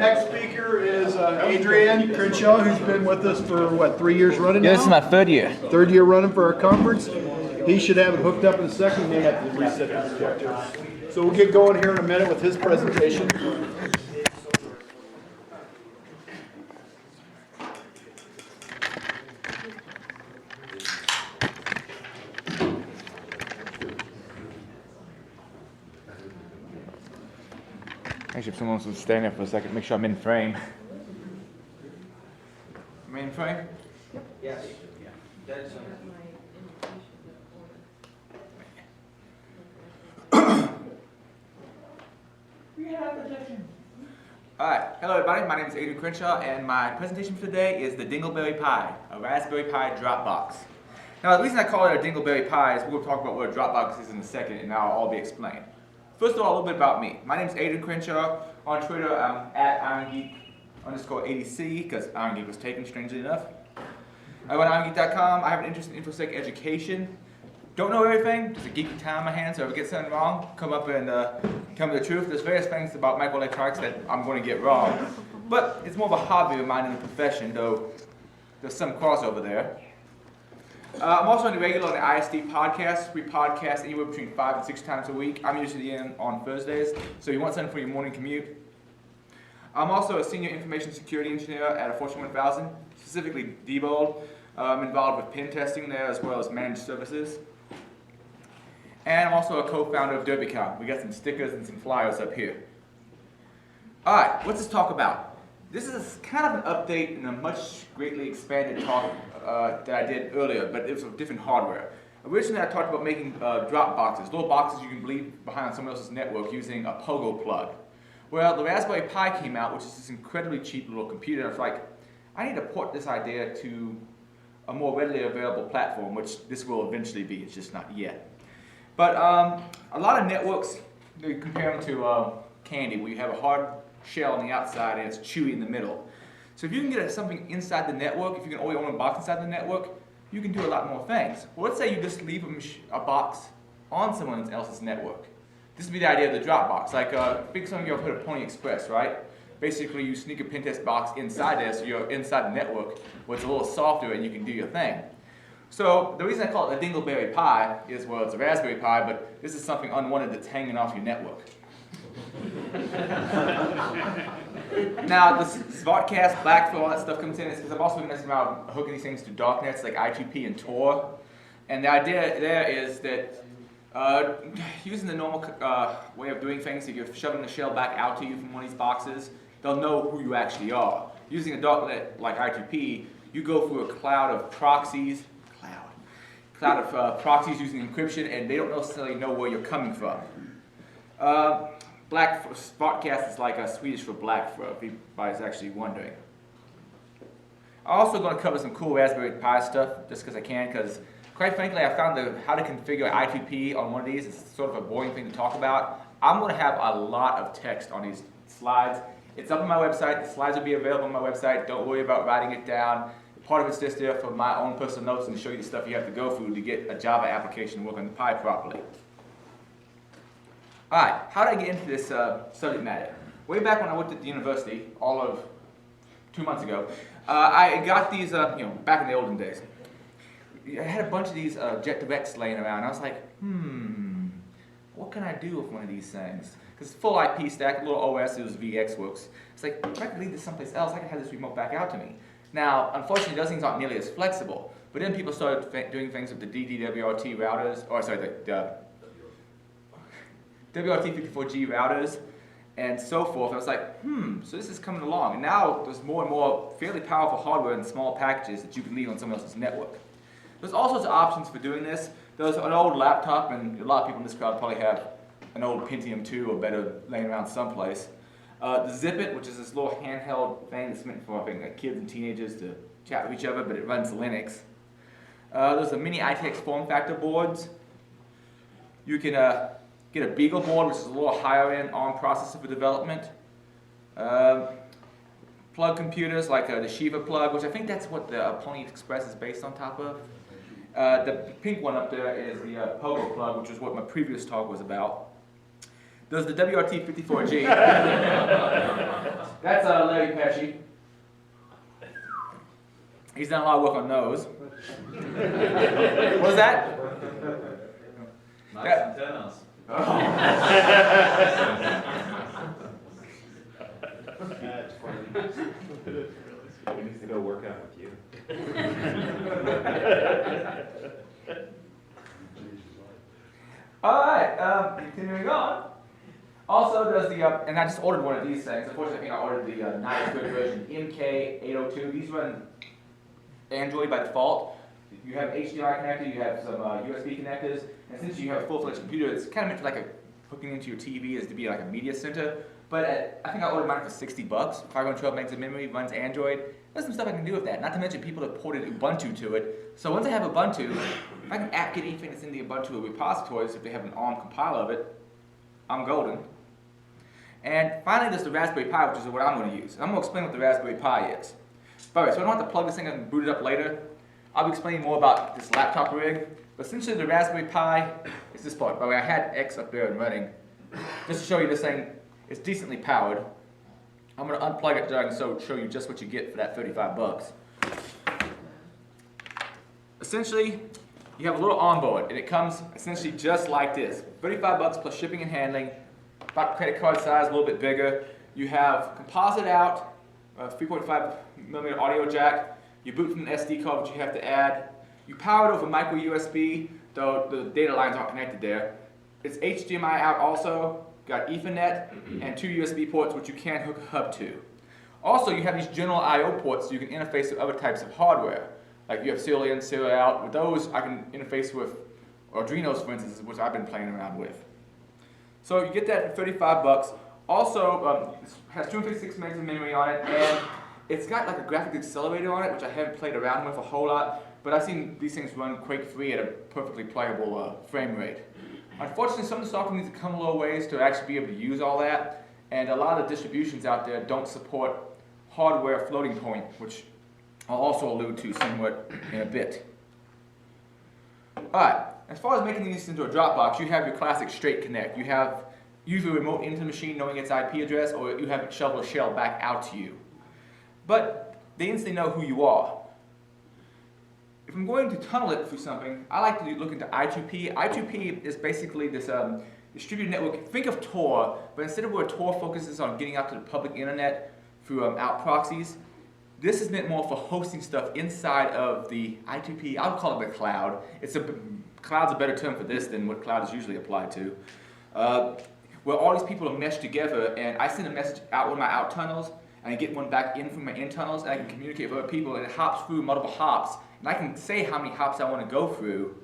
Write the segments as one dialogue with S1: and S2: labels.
S1: next speaker is Adrian Crenshaw, who's been with us for, what, 3 years running now?
S2: Yeah, this is my third year.
S1: Third year running for our conference. He should have it hooked up in a second. He may have to reset the projector. So we'll get going here in a minute with his presentation.
S2: Actually, if someone wants to stand there for a second, make sure I'm in frame. Am I in frame?
S3: Yes. That is
S2: Alright, hello everybody, my name is Adrian Crenshaw and my presentation for today is the Dingleberry Pi, a Raspberry Pi Dropbox. Now the reason I call it a Dingleberry Pi is we'll talk about what a Dropbox is in a second and now I'll all be explained. First of all, a little bit about me. My name is Adrian Crenshaw. On Twitter, I'm at IronGeek_ADC because IronGeek was taken, strangely enough. I run IronGeek.com. I have an interest in InfoSec education. Don't know everything, just a geeky time on my hands, so if I get something wrong, come up and tell me the truth. There's various things about microelectronics that I'm going to get wrong. But it's more of a hobby of mine than a profession, though there's some crossover there. I'm also on the regular on the ISD podcast. We podcast anywhere between 5 and 6 times a week. I'm usually in on Thursdays, so you want something for your morning commute. I'm also a senior information security engineer at a Fortune 1000, specifically Diebold. I'm involved with pen testing there as well as managed services. And I'm also a co-founder of DerbyCon. We got some stickers and some flyers up here. All right, what's this talk about? This is kind of an update in a much greatly expanded talk that I did earlier, but it was with different hardware. Originally, I talked about making drop boxes, little boxes you can leave behind someone else's network using a pogo plug. Well, the Raspberry Pi came out, which is this incredibly cheap little computer. And I was like, I need to port this idea to a more readily available platform, which this will eventually be. It's just not yet. But a lot of networks, they compare them to candy, where you have a hard shell on the outside and it's chewy in the middle. So if you can get something inside the network, if you can only own a box inside the network, you can do a lot more things. Well, let's say you just leave a box on someone else's network. This would be the idea of the Dropbox. Like, think some of you have heard of Pony Express, right? Basically, you sneak a pen test box inside there, so you're inside the network, where it's a little softer and you can do your thing. So the reason I call it a Dingleberry Pi is, well, it's a Raspberry Pi, but this is something unwanted that's hanging off your network. Now, the Vodcast, Blackthrow, all that stuff comes in. It's because I've also been messing around hooking these things to darknets like I2P and Tor. And the idea there is that using the normal way of doing things, if you're shoving the shell back out to you from one of these boxes, they'll know who you actually are. Using a darknet like I2P, you go through a cloud of proxies, proxies using encryption, and they don't necessarily know where you're coming from. Vodcast is like a Swedish for Blackthrow, if anybody's actually wondering. I'm also going to cover some cool Raspberry Pi stuff, just because I can, because quite frankly, I found how to configure I2P on one of these is sort of a boring thing to talk about. I'm going to have a lot of text on these slides. It's up on my website. The slides will be available on my website. Don't worry about writing it down. Part of it's just there for my own personal notes and to show you the stuff you have to go through to get a Java application to work on the Pi properly. All right, how did I get into this subject matter? Way back when I worked at the university, all of 2 months ago, I got these, back in the olden days. I had a bunch of these Jet Directs laying around, and I was like, what can I do with one of these things? Because it's full IP stack, a little OS, it was VxWorks. It's like, if I could leave this someplace else, I could have this remote back out to me. Now, unfortunately, those things aren't nearly as flexible. But then people started doing things with the DDWRT routers, the WRT54G routers, and so forth. I was like, so this is coming along. And now there's more and more fairly powerful hardware in small packages that you can leave on someone else's network. There's all sorts of options for doing this. There's an old laptop, and a lot of people in this crowd probably have an old Pentium 2 or better laying around someplace. The Zip-It, which is this little handheld thing that's meant for like kids and teenagers to chat with each other, but it runs Linux. There's the mini ITX form factor boards. You can get a Beagle board, which is a little higher end ARM processor for development. Plug computers like the Shiva plug, which I think that's what the Pony Express is based on top of. The pink one up there is the Pogo plug, which is what my previous talk was about. There's the WRT54G. That's Larry Pesci. He's done a lot of work on those. What was that?
S4: Nice antennas.
S1: That's funny.
S4: He needs to go work out with you.
S2: All right, continuing on. Also does the, and I just ordered one of these things. Unfortunately, I think I ordered the not good version, MK802. These run Android by default. You have HDMI connector, you have some USB connectors, and since you have a full-fledged computer, it's kind of meant for like hooking into your TV as to be like a media center. But I think I ordered mine for $60. 512 megs of memory, runs Android. There's some stuff I can do with that. Not to mention people have ported Ubuntu to it. So once I have Ubuntu, if I can app get anything that's in the Ubuntu repositories, if they have an ARM compiler of it, I'm golden. And finally, there's the Raspberry Pi, which is what I'm going to use. I'm going to explain what the Raspberry Pi is. Alright, so I don't have to plug this thing and boot it up later. I'll be explaining more about this laptop rig. But essentially, the Raspberry Pi is this part. By the way, I had X up there and running. Just to show you this thing, it's decently powered. I'm going to unplug it so I can show you just what you get for that $35. Essentially, you have a little onboard, and it comes essentially just like this. $35 plus shipping and handling, about credit card size, a little bit bigger. You have composite out, 3.5 millimeter audio jack. You boot from an SD card, which you have to add. You power it over micro USB, though the data lines aren't connected there. It's HDMI out also. Got Ethernet and 2 USB ports, which you can hook a hub to. Also, you have these general I/O ports, so you can interface with other types of hardware. Like you have serial in, serial out. With those, I can interface with Arduinos, for instance, which I've been playing around with. So you get that for $35. Also, it has 256 megs of memory on it, and it's got like a graphics accelerator on it, which I haven't played around with a whole lot, but I've seen these things run quake-free at a perfectly playable frame rate. Unfortunately, some of the software needs to come a little ways to actually be able to use all that, and a lot of the distributions out there don't support hardware floating point, which I'll also allude to somewhat in a bit. Alright, as far as making these into a Dropbox, you have your classic straight connect. You have usually a remote into the machine knowing its IP address, or you have it shovel a shell back out to you. But they instantly know who you are. If I'm going to tunnel it through something, I like to look into I2P. I2P is basically this distributed network. Think of Tor, but instead of where Tor focuses on getting out to the public internet through out proxies, this is meant more for hosting stuff inside of the I2P. I'll call it the cloud. Cloud's a better term for this than what cloud is usually applied to. Where all these people are meshed together, and I send a message out one of my out tunnels, and I get one back in from my in tunnels, and I can communicate with other people, and it hops through multiple hops. And I can say how many hops I want to go through,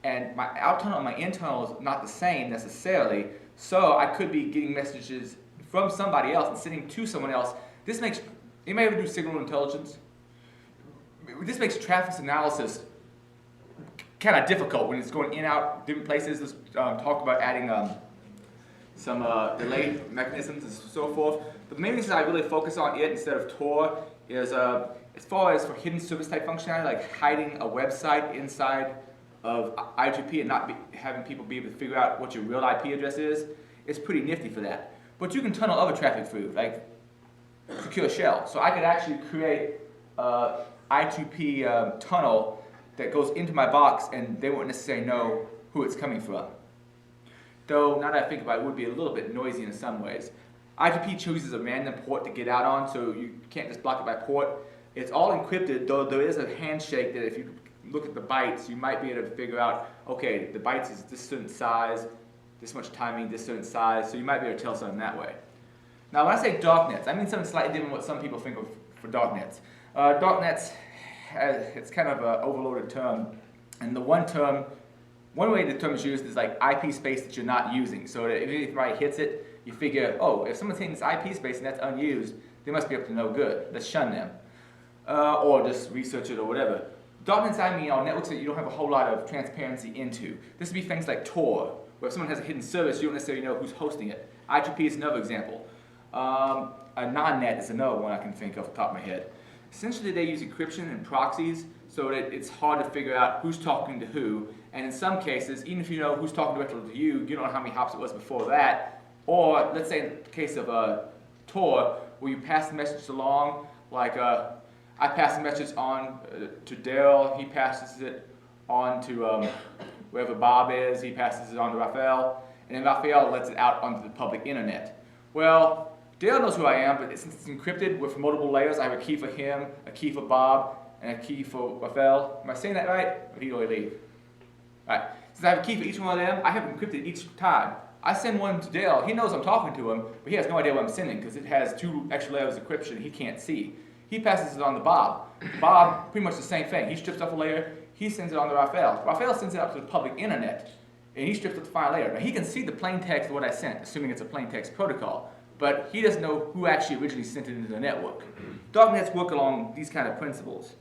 S2: and my out tunnel and my in tunnel is not the same necessarily, so I could be getting messages from somebody else and sending to someone else. This makes, you may ever do signal intelligence? This makes traffic analysis kind of difficult when it's going in and out different places. Let's talk about adding some delay mechanisms and so forth. But the main reason I really focus on it instead of Tor is as far as for hidden service type functionality, like hiding a website inside of I2P and not having people be able to figure out what your real IP address is, it's pretty nifty for that. But you can tunnel other traffic through, like secure shell. So I could actually create a I2P tunnel that goes into my box, and they won't necessarily know who it's coming from. Though, now that I think about it, it would be a little bit noisy in some ways. I2P chooses a random port to get out on, so you can't just block it by port. It's all encrypted, though there is a handshake that if you look at the bytes, you might be able to figure out, okay, the bytes is this certain size, this much timing, this certain size, so you might be able to tell something that way. Now, when I say darknets, I mean something slightly different than what some people think of for darknets. Darknets, it's kind of an overloaded term, and the one way the term is used is like IP space that you're not using, so that if anybody hits it, you figure, oh, if someone's hitting this IP space and that's unused, they must be up to no good. Let's shun them. Or just research it or whatever. Darknets, I mean, are networks that you don't have a whole lot of transparency into. This would be things like Tor, where if someone has a hidden service, you don't necessarily know who's hosting it. I2P is another example. A non-net is another one I can think of off the top of my head. Essentially, they use encryption and proxies, so that it's hard to figure out who's talking to who. And in some cases, even if you know who's talking directly to you, you don't know how many hops it was before that. Or, let's say in the case of Tor, where you pass the message along. Like I pass the message on to Dale, he passes it on to wherever Bob is, he passes it on to Raphael, and then Raphael lets it out onto the public internet. Well, Dale knows who I am, but since it's encrypted with multiple layers, I have a key for him, a key for Bob, and a key for Raphael. Am I saying that right? Or did he already leave? Right. Since I have a key for each one of them, I have it encrypted each time. I send one to Dale, he knows I'm talking to him, but he has no idea what I'm sending because it has 2 extra layers of encryption he can't see. He passes it on to Bob. Bob, pretty much the same thing. He strips off a layer, he sends it on to Raphael. Raphael sends it out to the public internet, and he strips up the final layer. Now he can see the plain text of what I sent, assuming it's a plain text protocol, but he doesn't know who actually originally sent it into the network. Darknets work along these kind of principles.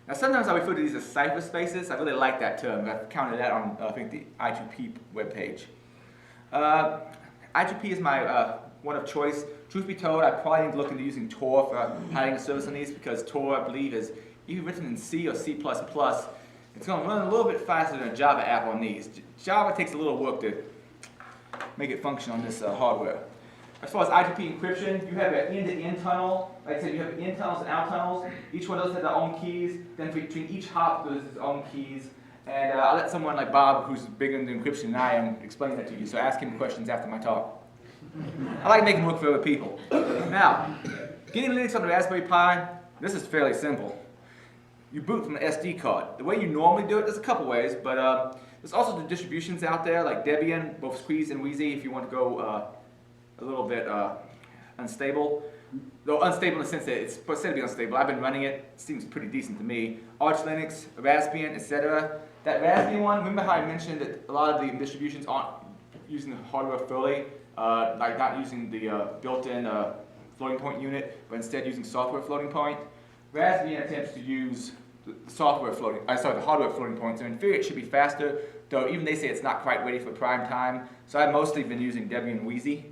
S2: Now sometimes I refer to these as Cipher-spaces. I really like that term. I've counted that on, I think, the I2P webpage. I2P is my one of choice. Truth be told, I probably need to look into using Tor for hiding a service on these because Tor, I believe, is either written in C or C++. It's going to run a little bit faster than a Java app on these. Java takes a little work to make it function on this hardware. As far as I2P encryption, you have an in-to-in tunnel. Like I said, you have in tunnels and out tunnels. Each one of those has their own keys. Then between each hop, there's its own keys. And I'll let someone like Bob, who's bigger into encryption than I am, explain that to you. So ask him questions after my talk. I like making work for other people. Now, getting Linux on the Raspberry Pi, this is fairly simple. You boot from an SD card. The way you normally do it, there's a couple ways, but there's also the distributions out there like Debian, both Squeeze and Wheezy, if you want to go a little bit unstable. Though unstable in the sense that it's supposed to be unstable. I've been running it. It seems pretty decent to me. Arch Linux, Raspbian, etc. That Raspbian one, remember how I mentioned that a lot of the distributions aren't using the hardware fully, like not using the built-in floating point unit, but instead using software floating point? Raspbian attempts to use the hardware floating point, so in theory it should be faster, though even they say it's not quite ready for prime time. So I've mostly been using Debian Wheezy.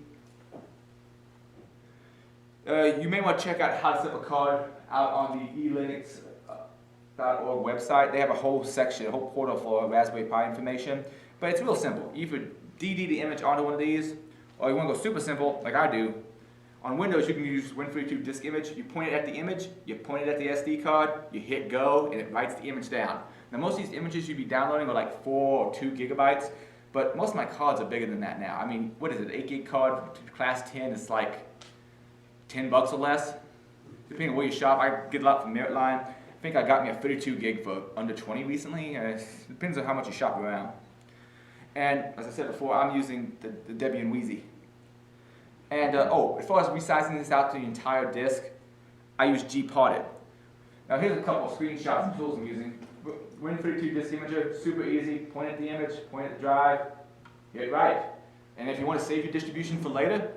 S2: You may want to check out how to set up a card out on the elinux.org website. They have a whole section, a whole portal for Raspberry Pi information, but it's real simple. You either DD the image onto one of these, or you want to go super simple, like I do. On Windows, you can use Win32 disk image. You point it at the image, you point it at the SD card, you hit go, and it writes the image down. Now, most of these images you'd be downloading are like 4 or 2 gigabytes, but most of my cards are bigger than that now. I mean, what is it, 8 gig card, class 10 is like $10 or less. Depending on where you shop, I get a lot from Meritline. I think I got me a 32 gig for under 20 recently. It depends on how much you shop around. And as I said before, I'm using the Debian Wheezy. And as far as resizing this out to the entire disk, I use GParted. Now here's a couple of screenshots of tools I'm using. Win32 disk imager, super easy. Point at the image, point at the drive, hit write. And if you want to save your distribution for later,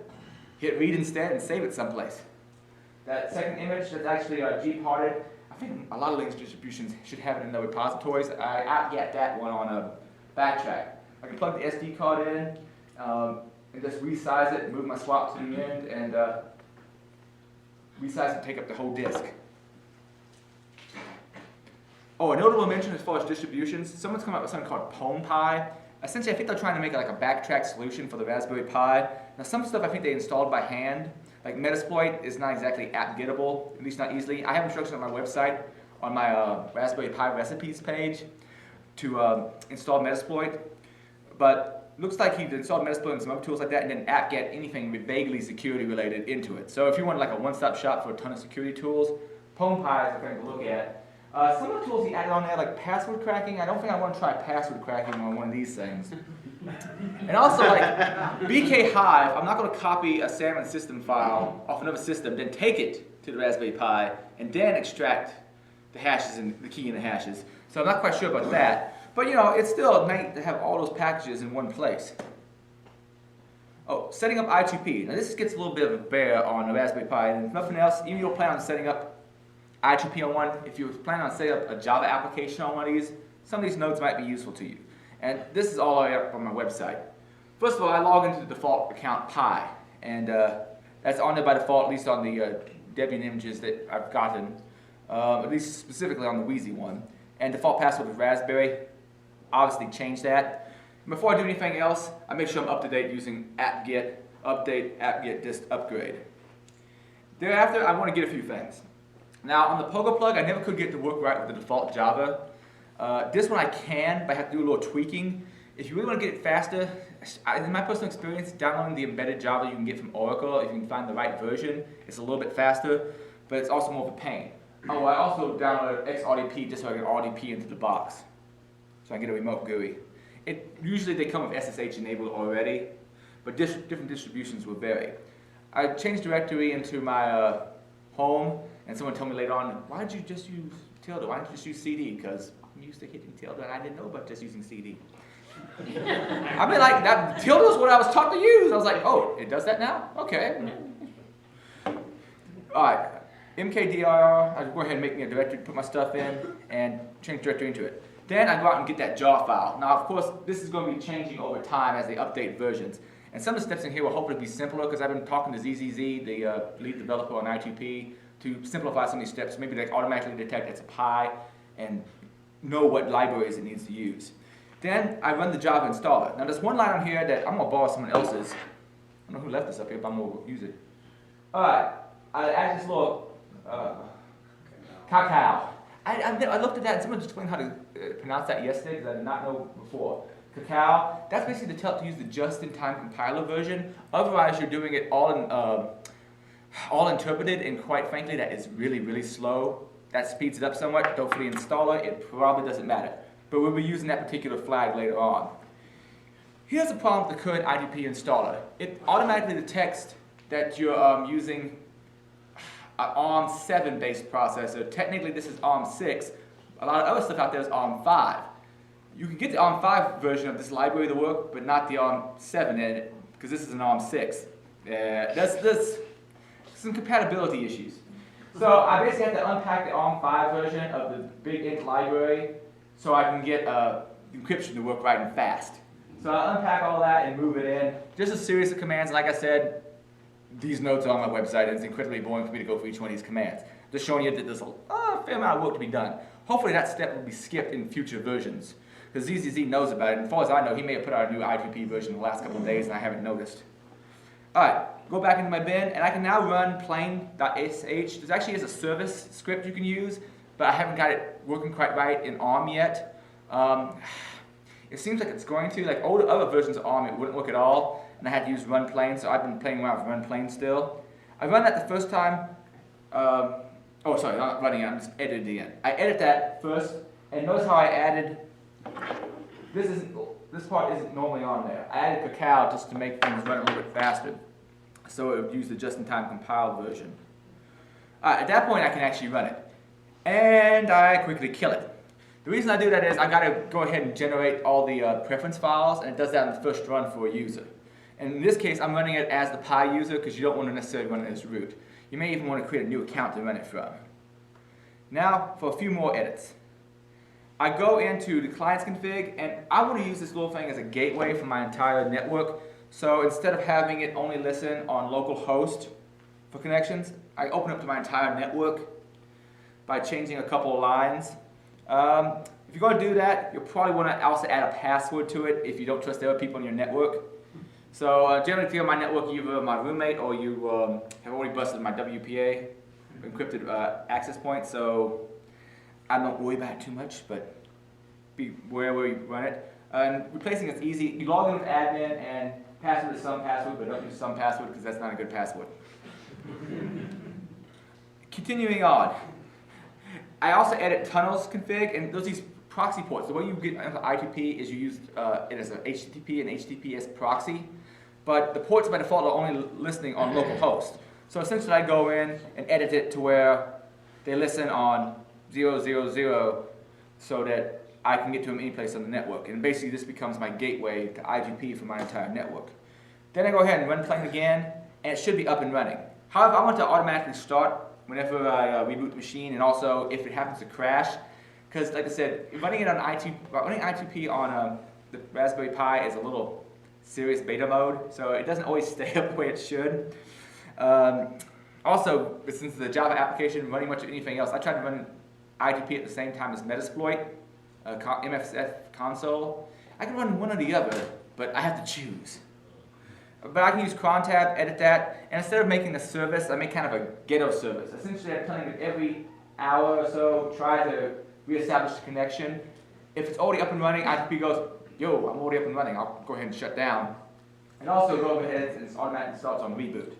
S2: hit read instead and save it someplace. That second image, that's actually GParted. I think a lot of Linux distributions should have it in their repositories. I get that one on Backtrack. I can plug the SD card in and just resize it, move my swap to the end, and resize and take up the whole disk. Oh, a notable mention as far as distributions, someone's come up with something called PoemPi. Essentially, I think they're trying to make like a backtrack solution for the Raspberry Pi. Now, some stuff I think they installed by hand. Like Metasploit is not exactly app-gettable, at least not easily. I have instructions on my website, on my Raspberry Pi recipes page, to install Metasploit. But looks like he installed Metasploit and some other tools like that, and then apt-get anything vaguely security related into it. So if you want like a one-stop shop for a ton of security tools, PoemPi is a thing to look at. Some of the tools he added on there, like password cracking, I don't think I want to try password cracking on one of these things. And also, like, BK Hive, I'm not going to copy a salmon system file off another system, then take it to the Raspberry Pi, and then extract the hashes and the key in the hashes. So I'm not quite sure about that. But, you know, it's still nice to have all those packages in one place. Oh, setting up I2P. Now, this gets a little bit of a bear on the Raspberry Pi, and if nothing else, even if you don't plan on setting up I2P on one, if you plan on setting up a Java application on one of these, some of these nodes might be useful to you. And this is all the way up on my website. First of all, I log into the default account Pi, and that's on there by default, at least on the Debian images that I've gotten, at least specifically on the Wheezy one. And default password is Raspberry. Obviously change that. And before I do anything else, I make sure I'm up to date using apt-get update, apt-get disk upgrade. Thereafter, I want to get a few things. Now, on the Pogo plug, I never could get it to work right with the default Java. This one I can, but I have to do a little tweaking. If you really want to get it faster, in my personal experience, downloading the embedded Java you can get from Oracle, if you can find the right version, it's a little bit faster, but it's also more of a pain. Oh, I also downloaded XRDP just so I can RDP into the box, so I can get a remote GUI. Usually they come with SSH enabled already, but different distributions will vary. I changed directory into my home, and someone told me later on, why did you just use tilde? Why didn't you just use CD? Because I'm used to hitting tilde, and I didn't know about just using CD. I mean, like, that tilde is what I was taught to use. I was like, oh, it does that now? Okay. All right, mkdir, I'll go ahead and make me a directory, put my stuff in, and change directory into it. Then I go out and get that jar file. Now, of course, this is going to be changing over time as they update versions. And some of the steps in here will hopefully be simpler because I've been talking to ZZZ, the lead developer on I2P, to simplify some of these steps. Maybe they automatically detect it's a Pi and know what libraries it needs to use. Then I run the Java installer. Now, there's one line on here that I'm going to borrow someone else's. I don't know who left this up here, but I'm going to use it. All right, I add this little cacao. I looked at that and someone just explained how to pronounce that yesterday because I did not know before. Cacao, that's basically to tell it to use the just-in-time compiler version. Otherwise, you're doing it all interpreted, and quite frankly, that is really, really slow. That speeds it up somewhat. Don't for the installer, it probably doesn't matter. But we'll be using that particular flag later on. Here's the problem with the current I2P installer. It automatically detects that you're using an ARM7 based processor. Technically, this is ARM6. A lot of other stuff out there is ARM5. You can get the ARM5 version of this library to work, but not the ARM7 in it, because this is an ARM6. There's some compatibility issues. So I basically have to unpack the ARM5 version of the big int library so I can get encryption to work right and fast. So I unpack all that and move it in. Just a series of commands. Like I said, these notes are on my website, and it's incredibly boring for me to go through each one of these commands. Just showing you that there's a fair amount of work to be done. Hopefully that step will be skipped in future versions, because ZZZ knows about it, and as far as I know, he may have put out a new I2P version in the last couple of days, and I haven't noticed. Alright, go back into my bin, and I can now run plain.sh. There's actually is a service script you can use, but I haven't got it working quite right in ARM yet. It seems like it's going to. Like other versions of ARM, it wouldn't work at all, and I had to use run plain, so I've been playing around with run plain still. I run that the first time. Oh, sorry, not running it, I'm just editing it. I edit that first, and notice how I added. This part isn't normally on there. I added cacao just to make things run a little bit faster, so it would use the just-in-time compiled version. At that point, I can actually run it, and I quickly kill it. The reason I do that is I got to go ahead and generate all the preference files, and it does that in the first run for a user. And in this case, I'm running it as the Pi user because you don't want to necessarily run it as root. You may even want to create a new account to run it from. Now, for a few more edits. I go into the client's config, and I want to use this little thing as a gateway for my entire network. So instead of having it only listen on localhost for connections, I open up to my entire network by changing a couple of lines. If you're going to do that, you'll probably want to also add a password to it if you don't trust the other people in your network. So generally, if you're on my network, either my roommate or you have already busted my WPA, encrypted access point, so I don't worry about it too much, but be aware where you run it. And replacing it's easy. You log in with admin, and password is some password, but don't use some password because that's not a good password. Continuing on. I also edit tunnels config, and those are these proxy ports. The way you get into I2P is you use it as a HTTP and HTTPS proxy, but the ports by default are only listening on localhost. So essentially I go in and edit it to where they listen on 000 so that I can get to them any place on the network. And basically this becomes my gateway to I2P for my entire network. Then I go ahead and run plain again, and it should be up and running. However, I want to automatically start whenever I reboot the machine, and also if it happens to crash, because like I said, running I2P on the Raspberry Pi is a little serious beta mode, so it doesn't always stay up the way it should. Also, since the Java application running much of anything else, I try to run I2P at the same time as Metasploit, MFF console. I can run one or the other, but I have to choose. But I can use cron tab, edit that, and instead of making a service, I make kind of a ghetto service. Essentially, I'm telling it every hour or so, try to reestablish the connection. If it's already up and running, ITP goes, yo, I'm already up and running, I'll go ahead and shut down. And also go ahead and it automatically starts on reboot.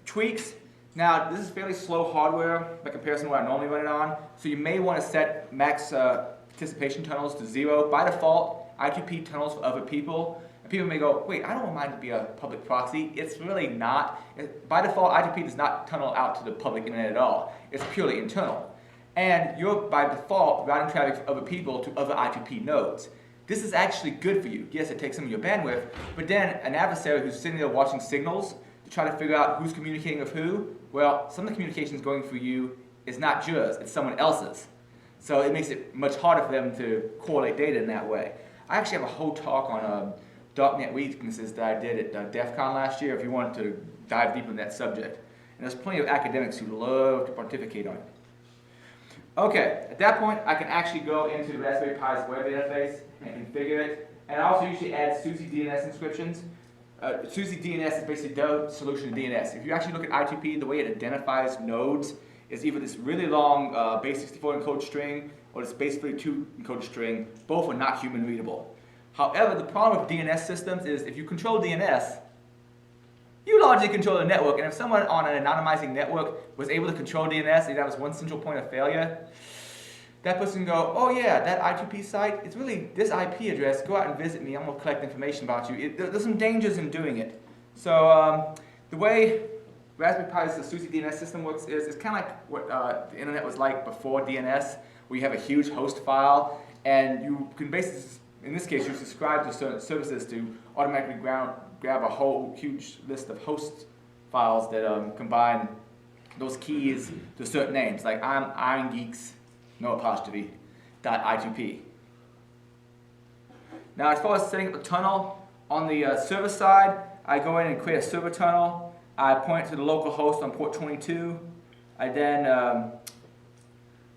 S2: Tweaks. Now, this is fairly slow hardware by comparison to what I normally run it on, so you may want to set max participation tunnels to 0. By default, I2P tunnels for other people. And people may go, wait, I don't want mine to be a public proxy. It's really not. By default, I2P does not tunnel out to the public internet at all. It's purely internal. And you're, by default, routing traffic for other people to other I2P nodes. This is actually good for you. Yes, it takes some of your bandwidth, but then an adversary who's sitting there watching signals to try to figure out who's communicating with who, well, some of the communications going through you is not yours, it's someone else's. So it makes it much harder for them to correlate data in that way. I actually have a whole talk on Darknet weaknesses that I did at DEF CON last year if you wanted to dive deeper in that subject. And there's plenty of academics who love to pontificate on it. Okay, at that point I can actually go into the Raspberry Pi's web interface and configure it. And I also usually add SUSE DNS inscriptions. SUSE DNS is basically the solution to DNS. If you actually look at I2P, the way it identifies nodes is either this really long base64 encoded string or this base32 encoded string. Both are not human readable. However, the problem with DNS systems is if you control DNS, you largely control the network. And if someone on an anonymizing network was able to control DNS and that was one central point of failure, that person can go, oh yeah, that I2P site, it's really this IP address, go out and visit me, I'm going to collect information about you. There's some dangers in doing it. So the way Raspberry Pi's SUSE DNS system works is it's kind of like what the internet was like before DNS, where you have a huge host file, and you can basically, in this case, you subscribe to certain services to automatically grab a whole huge list of host files that combine those keys to certain names, like I'm Iron Geeks, no apostrophe, .I2P. Now, as far as setting up the tunnel, on the server side, I go in and create a server tunnel. I point to the local host on port 22. I then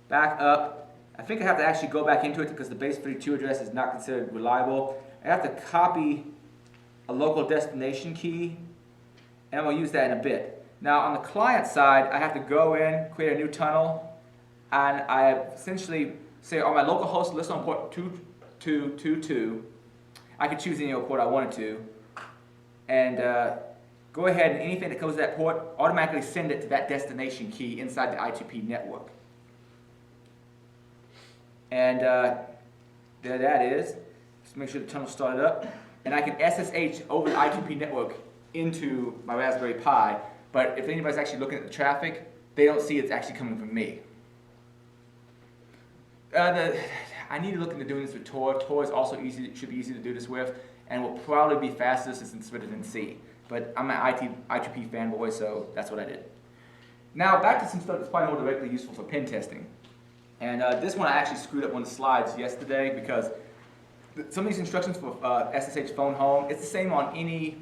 S2: back up. I think I have to actually go back into it because the base32 address is not considered reliable. I have to copy a local destination key, and I'm going to use that in a bit. Now, on the client side, I have to go in, create a new tunnel, and I essentially say on my local host list on port 2222, I could choose any port I wanted to, and go ahead and anything that goes to that port, automatically send it to that destination key inside the I2P network. And there that is. Just make sure the tunnel started up. And I can SSH over the I2P network into my Raspberry Pi, but if anybody's actually looking at the traffic, they don't see it's actually coming from me. I need to look into doing this with Tor. Tor is also easy, should be easy to do this with, and will probably be faster since it's written in C. But I'm an I2P fanboy, so that's what I did. Now back to some stuff that's probably more directly useful for pen testing. And this one I actually screwed up one of the slides yesterday because some of these instructions for SSH phone home, it's the same on any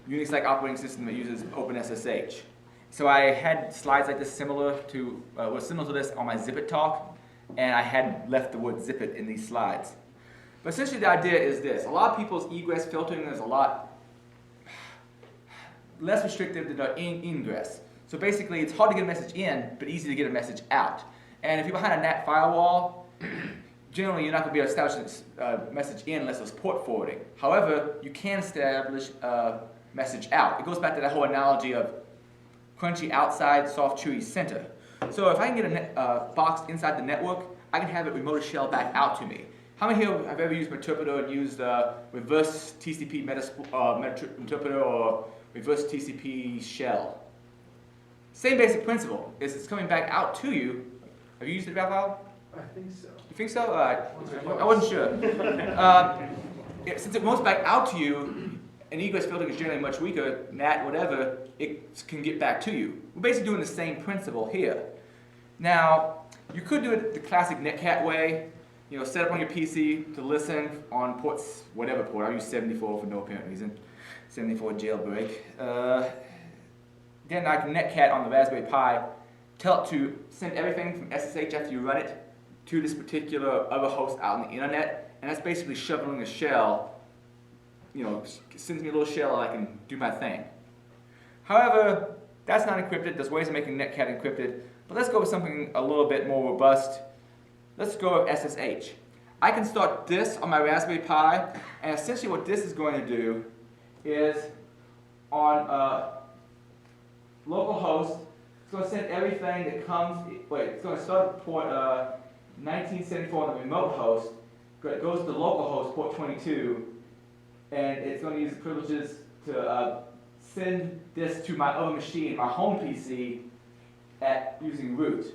S2: Unix-like operating system that uses OpenSSH. So I had slides like this similar to this on my Zip It talk, and I had left the word zip it in these slides. But essentially the idea is this. A lot of people's egress filtering is a lot less restrictive than the ingress. So basically it's hard to get a message in, but easy to get a message out. And if you're behind a NAT firewall, generally you're not going to be able to establish a message in unless there's port forwarding. However, you can establish a message out. It goes back to that whole analogy of crunchy outside, soft chewy center. So if I can get a box inside the network, I can have it remote shell back out to me. How many here have ever used Meterpreter and used reverse TCP Meterpreter or reverse TCP shell? Same basic principle. It's coming back out to you. Have you used it, Raphael?
S1: I think so.
S2: You think so? I wasn't sure. Since it moves back out to you, and egress filtering is generally much weaker, NAT, whatever, it can get back to you. We're basically doing the same principle here. Now, you could do it the classic netcat way, set up on your PC to listen on ports, whatever port. I use 74 for no apparent reason. 74 jailbreak. Then I can netcat on the Raspberry Pi, tell it to send everything from SSH after you run it to this particular other host out on the internet, and that's basically shoveling a shell sends me a little shell and I can do my thing. However, that's not encrypted. There's ways of making Netcat encrypted. But let's go with something a little bit more robust. Let's go with SSH. I can start this on my Raspberry Pi, and essentially what this is going to do is on localhost, it's going to send everything that comes, it's going to start at port 1974 on the remote host, it goes to the localhost, port 22, and it's going to use the privileges to send this to my other machine, my home PC, using root.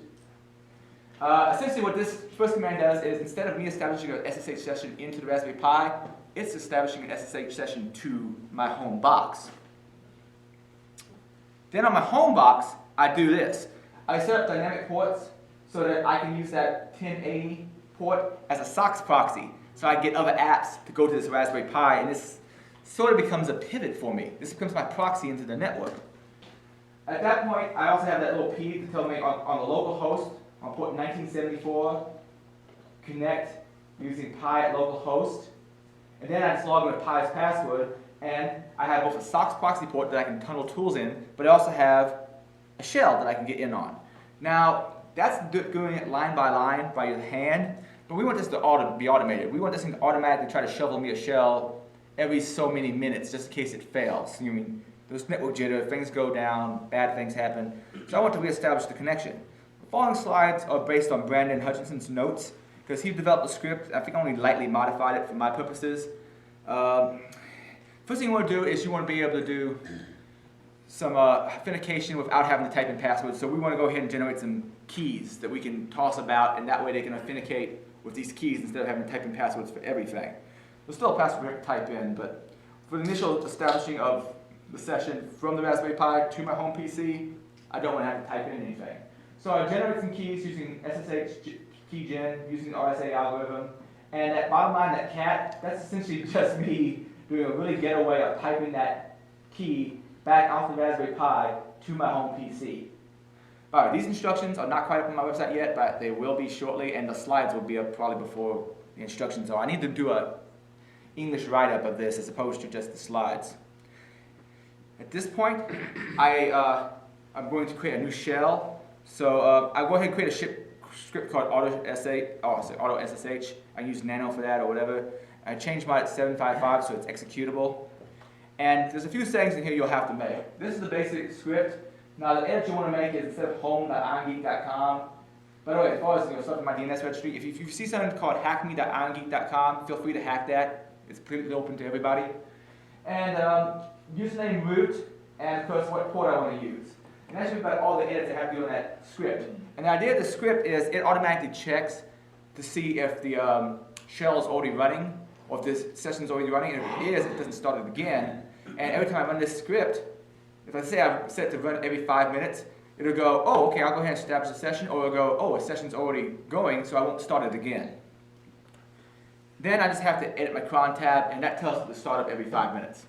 S2: Essentially what this first command does is instead of me establishing a SSH session into the Raspberry Pi, it's establishing an SSH session to my home box. Then on my home box, I do this. I set up dynamic ports so that I can use that 1080 port as a SOCKS proxy. So I get other apps to go to this Raspberry Pi, and this sort of becomes a pivot for me. This becomes my proxy into the network. At that point, I also have that little P to tell me on the local host, on port 1974, connect using Pi at localhost. And then I just log in with Pi's password, and I have both a SOCKS proxy port that I can tunnel tools in, but I also have a shell that I can get in on. Now, that's doing it line by your hand, but we want this to be automated. We want this thing to automatically try to shovel me a shell every so many minutes, just in case it fails. There's network jitter, things go down, bad things happen. So I want to reestablish the connection. The following slides are based on Brandon Hutchinson's notes, because he developed the script. I think I only lightly modified it for my purposes. First thing you want to do is you want to be able to do some authentication without having to type in passwords. So we want to go ahead and generate some keys that we can toss about, and that way they can authenticate with these keys instead of having to type in passwords for everything. There's still a password we have to type in, but for the initial establishing of the session from the Raspberry Pi to my home PC, I don't want to have to type in anything. So I generate some keys using SSH keygen, using the RSA algorithm, and that bottom line, that cat, that's essentially just me doing a really ghetto way of typing that key back off the Raspberry Pi to my home PC. Alright, these instructions are not quite up on my website yet, but they will be shortly, and the slides will be up probably before the instructions are. I need to do an English write-up of this as opposed to just the slides. At this point, I'm going to create a new shell. So I'll go ahead and create a script called Autossh. I use Nano for that or whatever. I changed mine to 755 so it's executable. And there's a few settings in here you'll have to make. This is the basic script. Now the edit you want to make is instead of home.irongeek.com. By the way, as far as stuff in my DNS registry, if you see something called hackme.irongeek.com, feel free to hack that. It's pretty open to everybody. And username root, and of course what port I want to use. And that's about all the edits I have to do in that script. And the idea of the script is it automatically checks to see if the shell is already running, or if this session is already running, and if it is, it doesn't start it again. And every time I run this script, if I say I've set it to run every 5 minutes, it'll go, oh, okay, I'll go ahead and establish a session, or it'll go, oh, a session's already going, so I won't start it again. Then I just have to edit my cron tab, and that tells it to start up every 5 minutes.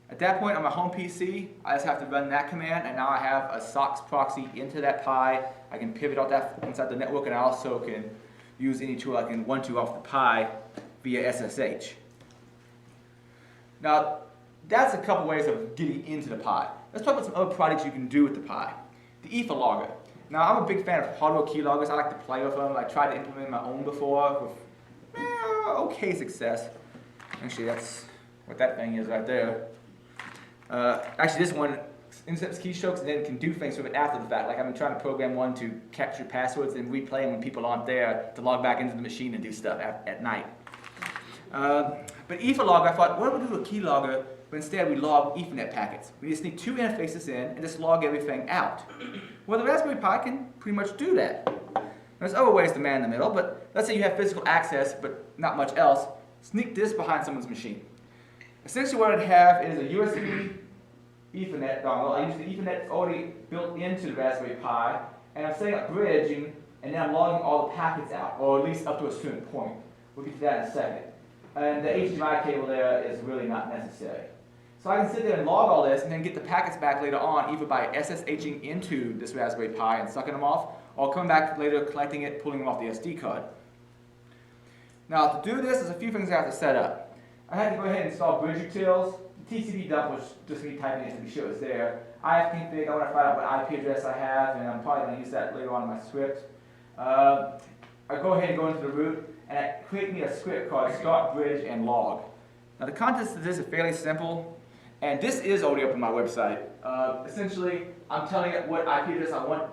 S2: At that point on my home PC, I just have to run that command, and now I have a SOCKS proxy into that Pi. I can pivot out that inside the network, and I also can use any tool I can want to off the Pi via SSH. Now, that's a couple ways of getting into the Pi. Let's talk about some other projects you can do with the Pi. The ether logger. Now, I'm a big fan of hardware keyloggers. I like to play with them. I tried to implement my own before with okay success. Actually, that's what that thing is right there. Actually, this one inserts keystrokes and then can do things with it after the fact. Like I've been trying to program one to capture passwords and replay them when people aren't there to log back into the machine and do stuff at night. But etherlogger, I thought, what would we do with a keylogger, but instead we log Ethernet packets? We just need two interfaces in and just log everything out. Well, the Raspberry Pi can pretty much do that. There's other ways to man the middle, but let's say you have physical access, but not much else. Sneak this behind someone's machine. Essentially what I'd have is a USB Ethernet dongle. I use the Ethernet that's already built into the Raspberry Pi, and I'm setting up bridging, and then I'm logging all the packets out, or at least up to a certain point. We'll get to that in a second. And the HDMI cable there is really not necessary. So I can sit there and log all this, and then get the packets back later on, either by SSHing into this Raspberry Pi and sucking them off, or coming back later, collecting it, pulling them off the SD card. Now to do this, there's a few things I have to set up. I had to go ahead and install bridge utils. The TCP dump was just me typing it to be sure it's there. IFconfig, I want to find out what IP address I have, and I'm probably going to use that later on in my script. I go ahead and go into the root, and I create me a script called start bridge and log. Now the contents of this is fairly simple, and this is already up on my website. Essentially, I'm telling it what IP address I want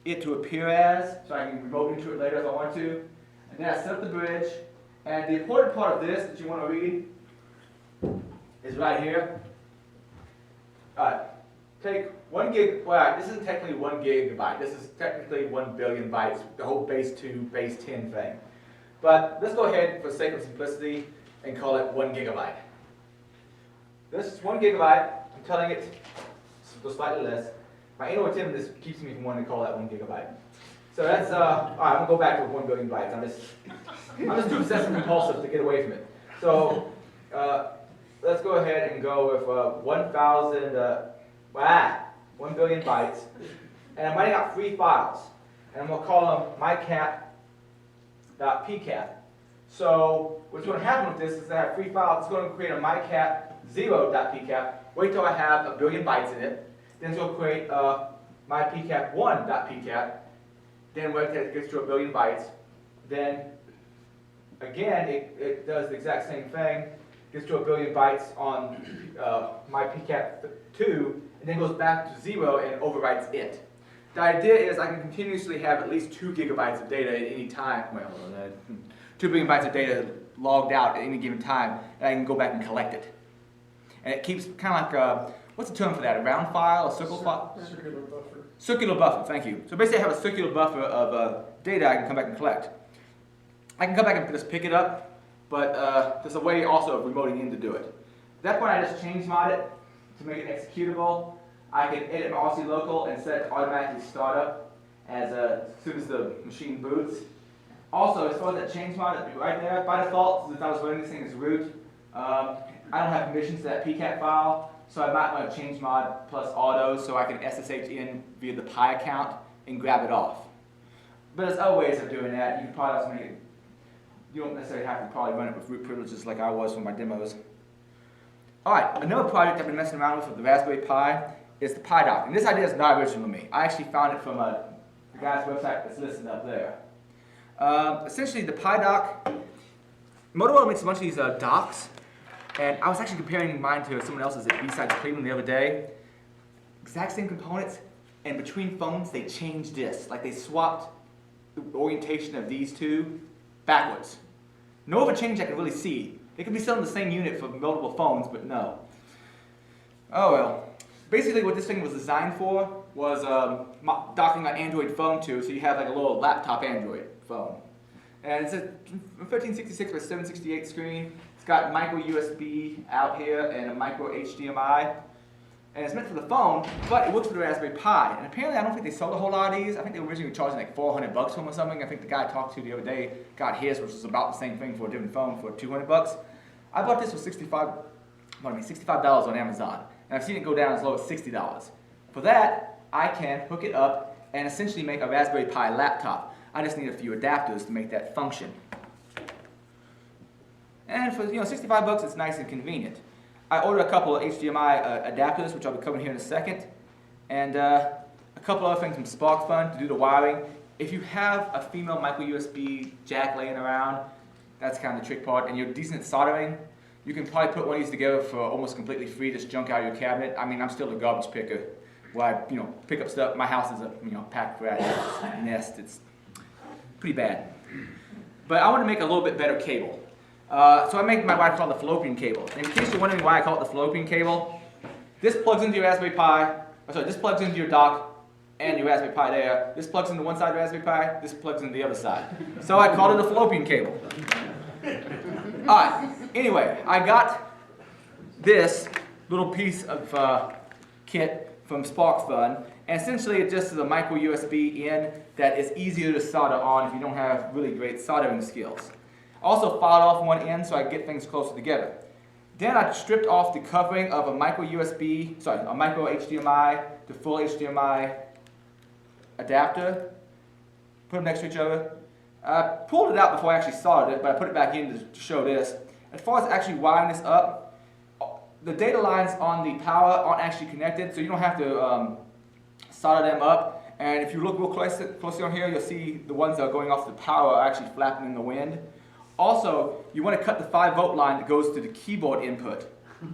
S2: it to appear as, so I can remote into it later if I want to. And then I set up the bridge, and the important part of this that you want to read is right here. Take 1 gig, well, this isn't technically 1 gigabyte, this is technically 1 billion bytes, the whole base 2, base 10 thing. But let's go ahead, for the sake of simplicity, and call it 1 gigabyte. This is 1 gigabyte, I'm telling it to go slightly less. My intuitiveness keeps me from wanting to call that 1 gigabyte. So that's, alright, I'm gonna go back to 1 billion bytes. I'm just too obsessive compulsive to get away from it. So, let's go ahead and go with 1 billion bytes. And I'm writing out 3 files. And I'm gonna call them mycat.pcat. So, what's gonna happen with this is that I have 3 files. It's gonna create a mycat0.pcat. Wait till I have 1 billion bytes in it. Then it's gonna create mypcat1.pcat. Then wait till it gets to 1 billion bytes. Then, again, it does the exact same thing. Gets to 1 billion bytes on mypcat2, and then goes back to 0 and overwrites it. The idea is I can continuously have at least 2 gigabytes of data at any time. Well, 2 billion bytes of data logged out at any given time, and I can go back and collect it. And it keeps kind of like, what's the term for that? A round file, a circle file?
S1: Circular buffer.
S2: Circular buffer, thank you. So basically I have a circular buffer of data I can come back and collect. I can come back and just pick it up, but there's a way also of remoting in to do it. At that point I just change mod it to make it executable. I can edit my RC local and set it to automatically start up as soon as the machine boots. Also, as far as that change mod, right there, by default, since I was running this thing as root, I don't have permissions to that pcat file, so I might want to change mod plus auto so I can SSH in via the Pi account and grab it off. But there's other ways of doing that. You can probably also make it, you don't necessarily have to probably run it with root privileges like I was for my demos. Alright, another project I've been messing around with the Raspberry Pi is the PiDoc. And this idea is not original to me. I actually found it from the guy's website that's listed up there. Essentially, the PiDoc, Motorola makes a bunch of these docks, and I was actually comparing mine to someone else's at B-Sides Cleveland the other day. Exact same components, and between phones they changed this. Like they swapped the orientation of these two backwards. No other change I can really see. They could be selling the same unit for multiple phones, but no. Oh well. Basically what this thing was designed for was docking an Android phone to, so you have like a little laptop Android phone. And it's a 1366 by 768 screen. It's got micro USB out here and a micro HDMI. And it's meant for the phone, but it works for the Raspberry Pi. And apparently I don't think they sold a whole lot of these. I think they were originally charging like $400 for them or something. I think the guy I talked to the other day got his, which was about the same thing for a different phone, for $200. I bought this for $65 on Amazon. And I've seen it go down as low as $60. For that, I can hook it up and essentially make a Raspberry Pi laptop. I just need a few adapters to make that function. And for $65, it's nice and convenient. I ordered a couple of HDMI adapters, which I'll be covering here in a second, and a couple other things from SparkFun to do the wiring. If you have a female micro USB jack laying around, that's kind of the trick part, and you're decent at soldering, you can probably put one of these together for almost completely free, just junk out of your cabinet. I mean, I'm still a garbage picker, where I pick up stuff. My house is a packed rat nest. It's pretty bad. But I want to make a little bit better cable. So I make what I call the Fallopian cable. And in case you're wondering why I call it the Fallopian cable, this plugs into your Raspberry Pi. This plugs into your dock and your Raspberry Pi there. This plugs into one side of the Raspberry Pi. This plugs into the other side. So I called it a Fallopian cable. Alright, anyway, I got this little piece of kit from SparkFun, and essentially it just is a micro USB in that is easier to solder on if you don't have really great soldering skills. Also filed off one end so I get things closer together. Then I stripped off the covering of a micro HDMI to full HDMI adapter, put them next to each other. I pulled it out before I actually soldered it, but I put it back in to show this. As far as actually wiring this up, the data lines on the power aren't actually connected, so you don't have to solder them up. And if you look real closely on here, you'll see the ones that are going off the power are actually flapping in the wind. Also, you want to cut the 5-volt line that goes to the keyboard input.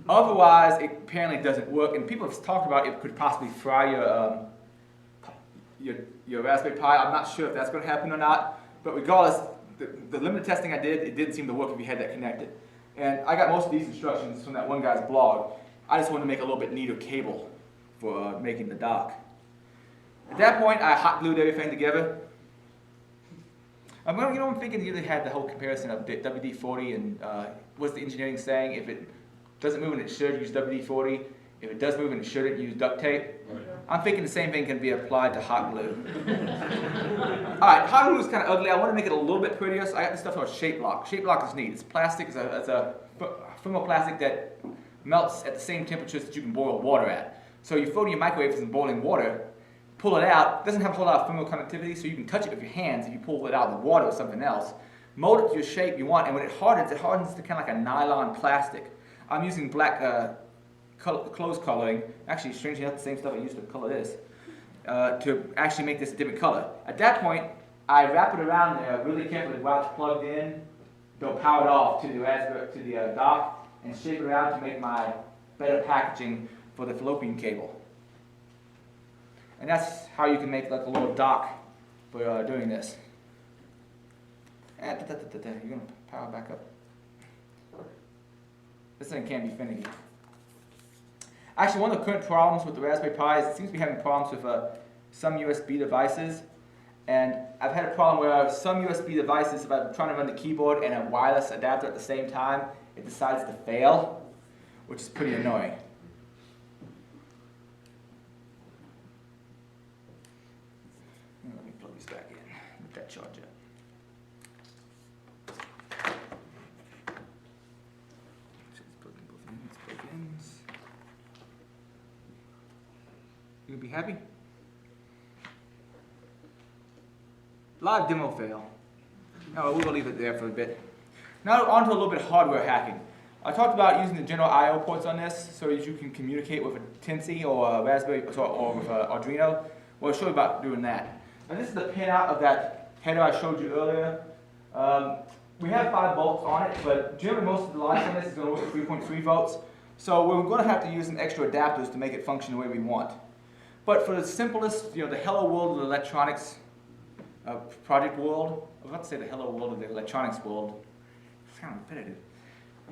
S2: Otherwise, it apparently doesn't work, and people have talked about it could possibly fry your Raspberry Pi. I'm not sure if that's going to happen or not, but regardless, the limited testing I did, it didn't seem to work if you had that connected. And I got most of these instructions from that one guy's blog. I just wanted to make a little bit neater cable for making the dock. At that point, I hot glued everything together. I'm thinking you had the whole comparison of WD-40 and what's the engineering saying? If it doesn't move and it should, use WD-40. If it does move and it shouldn't, use duct tape. Right. I'm thinking the same thing can be applied to hot glue. Alright, hot glue is kind of ugly. I want to make it a little bit prettier, so I got this stuff called Shape Lock. Shape Lock is neat. It's plastic. It's a thermoplastic that melts at the same temperatures that you can boil water at. So you throw it in your microwave in boiling water, pull it out. It doesn't have a whole lot of thermal conductivity, so you can touch it with your hands if you pull it out of the water or something else. Mold it to your shape you want, and when it hardens to kind of like a nylon plastic. I'm using black clothes coloring, actually strangely enough the same stuff I used to color this, to actually make this a different color. At that point, I wrap it around there really carefully while it's plugged in, don't power it off to the dock, and shape it around to make my better packaging for the Fallopian cable. And that's how you can make like a little dock for doing this. You're going to power back up. This thing can be finicky. Actually, one of the current problems with the Raspberry Pi is it seems to be having problems with some USB devices. And I've had a problem where some USB devices, if I'm trying to run the keyboard and a wireless adapter at the same time, it decides to fail, which is pretty annoying. Let me plug this back in with that charger. You be happy? Live demo fail. No, we'll leave it there for a bit. Now on to a little bit of hardware hacking. I talked about using the general I/O ports on this so that you can communicate with a Tinsy or a Raspberry or with Arduino. Well, I'll show you about doing that. And this is the pinout of that header I showed you earlier. We have 5 volts on it, but generally most of the lines on this is going to work at 3.3 volts. So we're going to have to use some extra adapters to make it function the way we want. But for the simplest, the hello world of the electronics project world, I was about to say the hello world of the electronics world, it's kind of repetitive.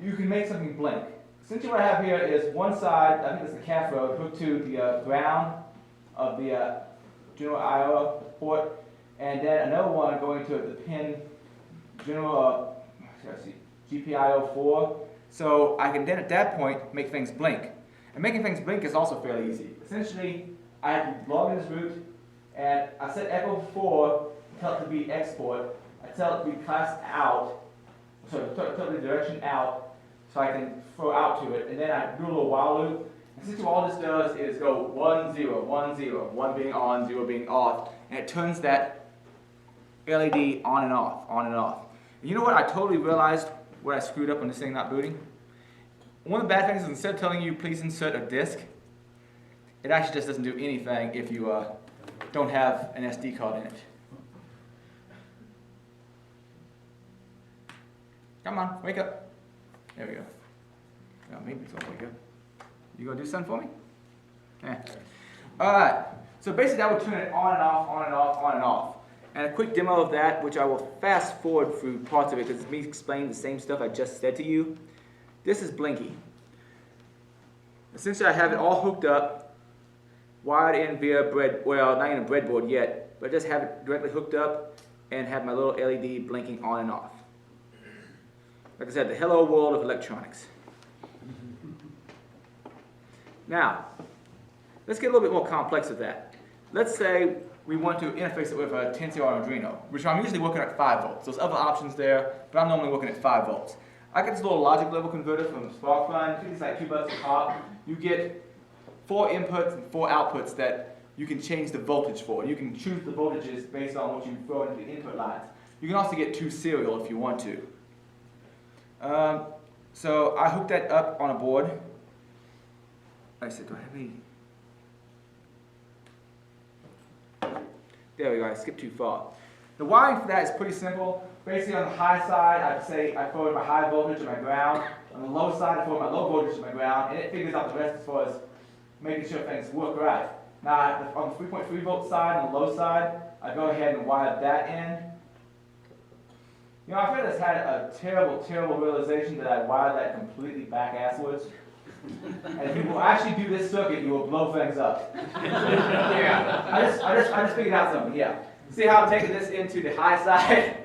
S2: You can make something blink. Essentially what I have here is one side, I think it's the cathode, hooked to the ground of the general I/O port, and then another one going to the pin general GPIO4. So I can then at that point make things blink. And making things blink is also fairly easy. Essentially, I have to log in this root, and I set echo 4, tell it to be export. I tell it to be class out, so tell the direction out, so I can throw out to it, and then I do a little while loop. And essentially all this does is go 1, 0, 1, 0, 1 being on, 0 being off, and it turns that LED on and off, on and off. And you know what I totally realized where I screwed up on this thing not booting? One of the bad things is instead of telling you please insert a disk, it actually just doesn't do anything if you don't have an SD card in it. Come on, wake up. There we go. No, maybe it's gonna wake up. You gonna do something for me? Yeah. Alright, so basically I would turn it on and off, on and off, on and off. And a quick demo of that, which I will fast forward through parts of it because it's me explaining the same stuff I just said to you. This is Blinky. Essentially I have it all hooked up, wired in via not even a breadboard yet, but just have it directly hooked up and have my little LED blinking on and off. Like I said, the hello world of electronics. Now, let's get a little bit more complex with that. Let's say we want to interface it with a Tinsy or Arduino, which I'm usually working at 5 volts. There's other options there, but I'm normally working at 5 volts. I get this little logic level converter from SparkFun. I think it's like $2 a pop. You get 4 inputs and 4 outputs that you can change the voltage for. You can choose the voltages based on what you throw into the input lines. You can also get 2 serial if you want to. So I hooked that up on a board. I said, do I have any? There we go, I skipped too far. The wiring for that is pretty simple. Basically on the high side, I'd say I forward my high voltage to my ground. On the low side, I forward my low voltage to my ground, and it figures out the rest as far as making sure things work right. Now, on the 3.3 volt side, on the low side, I go ahead and wire that in. You know, I've just had a terrible, terrible realization that I wired that completely back asswards. And if you will actually do this circuit, you will blow things up. Yeah. I just figured out something, yeah. See how I'm taking this into the high side?